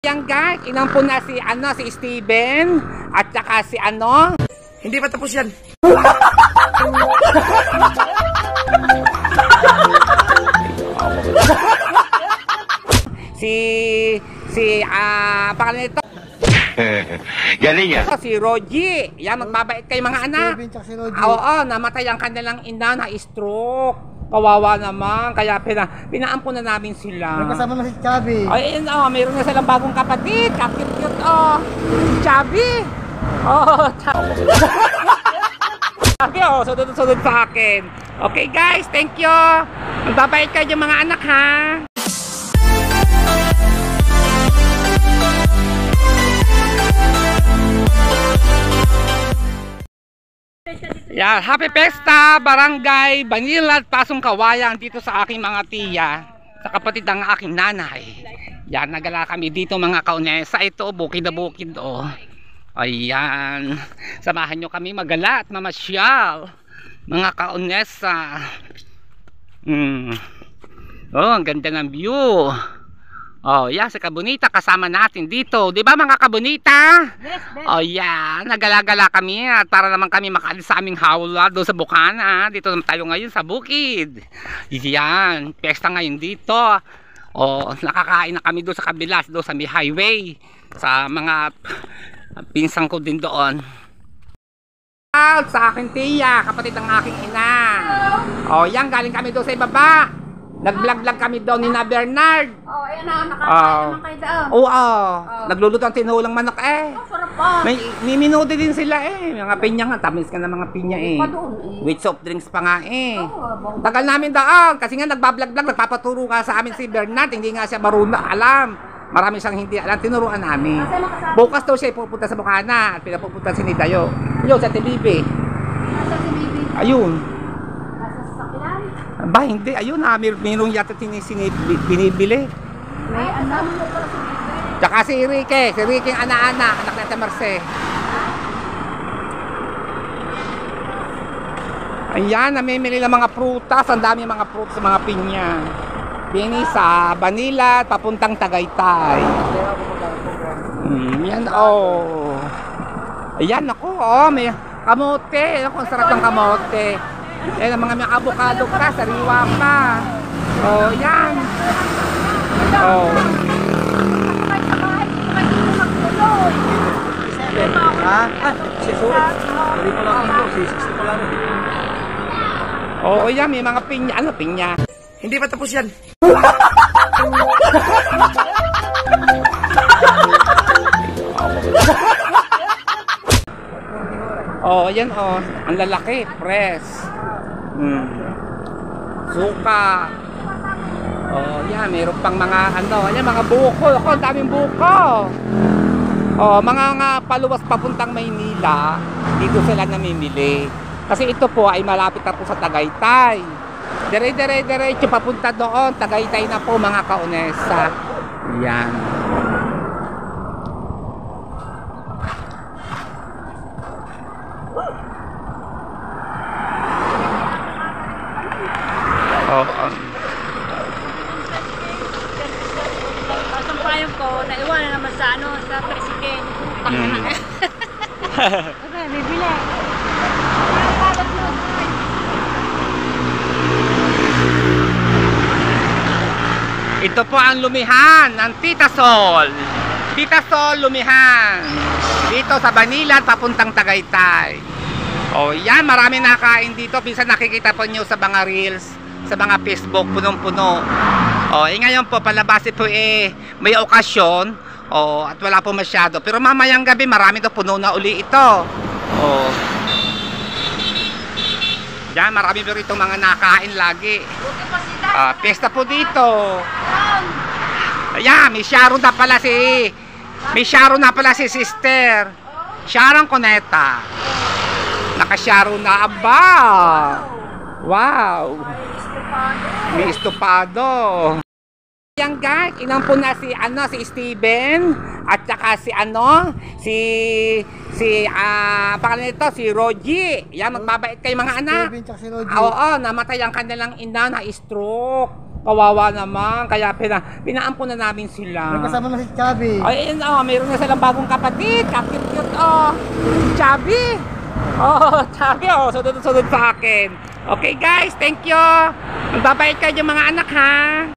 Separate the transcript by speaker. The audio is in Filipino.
Speaker 1: Yan guys, inampun na si si Steven at saka si
Speaker 2: Hindi pa tapos yan.
Speaker 1: pangalan nito.
Speaker 2: Galing yan.
Speaker 1: Si Rogie. Yan, magbabait kay mga anak.
Speaker 3: Si Rogie.
Speaker 1: Oo, namatay ang kanilang ina na stroke. Kawawa naman, kaya pinaampun na namin sila.
Speaker 3: May kasama na si Chubby.
Speaker 1: Ay, mayroon na silang bagong kapatid. Cute, Chubby. Chubby, sunod sa akin. Okay guys, thank you. Magbabait kayo yung mga anak ha. Yeah, happy Pesta, Barangay Banilat, Pasong Kawayan dito sa aking mga tiya, sa kapatid ng aking nanay. Yan, nagala kami dito mga kaunesa. Ito, bukid na bukid Ayan, samahan nyo kami magala at mamasyal mga kaunesa. Ang ganda ng view. Yan, si Kabunita kasama natin dito. Di ba mga Kabunita?
Speaker 3: Yes.
Speaker 1: Yan, nagala-gala kami at para naman kami makaalis sa aming hawla doon sa Bukana. Dito naman tayo ngayon sa bukid. Yan, pesta ngayon dito. Nakakain na kami doon sa kabila, doon sa may highway. Sa mga pinsang ko din doon. Sa akin tiya, kapatid ng aking ina. Yan, galing kami doon sa ibaba. Nag-vlog kami doon ni na Bernard.
Speaker 4: Ayan na, nakakain naman kayo daw.
Speaker 1: Nagluluto ang tinulang manok
Speaker 4: Sarap pa.
Speaker 1: May minuti din sila mga pinya nga, tamis ka na mga pinya
Speaker 4: doon
Speaker 1: with soft drinks pa nga Tagal namin doon, kasi nga nagbablog, nagpapaturo nga sa amin si Bernard, hindi nga siya marunong alam. Marami siyang hindi alam, tinuruan namin. Bukas daw siya pupunta sa Bukana at pinapupunta si Nidayo. Yun, sa TBB.
Speaker 4: Nasa si Bibi.
Speaker 1: Ayun.
Speaker 4: Nasa sasakyan.
Speaker 1: Ba, hindi. Ayun mayroong yata binibili.
Speaker 4: May anak mo pala si Bibi.
Speaker 1: Tsaka si Ricky ang anak na Marce. Ayan, namimili ng mga prutas. Ang dami mga prutas sa mga pinya. Bini sa Banila, papuntang Tagaytay. Yan, Ayan, ako, may kamote. Ang sarap ng kamote. Yan, ang mga avocado pa, sariwa pa. Yan. Yan, may mga pinya. Ano pinya?
Speaker 2: Hindi pa tapos yan.
Speaker 1: Yan ang lalaki, press. Suka. Yan, mayroon pang mga yan, mga buko. Ang daming buko. Mga paluwas papuntang Maynila, dito sila namimili. Kasi ito po ay malapit na po sa Tagaytay. Diretso papunta doon, Tagaytay na po mga kaunesa. Yan.
Speaker 4: Ang payong ko, naiwanan naman sa sa president. Okay, may bila.
Speaker 1: Ito po ang lumihan ng Tita Sol. Tita Sol lumihan. Dito sa Banilan, papuntang Tagaytay. Yan, marami nakain dito. Minsan nakikita po nyo sa mga reels, sa mga Facebook, punong-puno. Ngayon po, palabasi po may okasyon. At wala po masyado. Pero mamayang gabi, marami to puno na uli ito. Yan, marami po rito mga nakain lagi. Pesta po dito. Ayan, may Sharon na pala si Sister Sharon Coneta. Naka-Sharon na, aba. Wow. May estopado. Yan guys, inampun na si Steven at saka si pangalan nito, si Rogie. Yan, magbabait kay mga anak.
Speaker 3: Si Rogie.
Speaker 1: Namatay ang kanilang ina na stroke. Kawawa naman. Kaya pinaampo na namin sila.
Speaker 3: May kasama na si Chubby.
Speaker 1: Ay, mayroon na silang bagong kapatid. Cute, oh. Chubby. Oh, Chubby, oh. Sunod sa akin. Okay, guys. Thank you. Magbabait kayo mga anak, ha?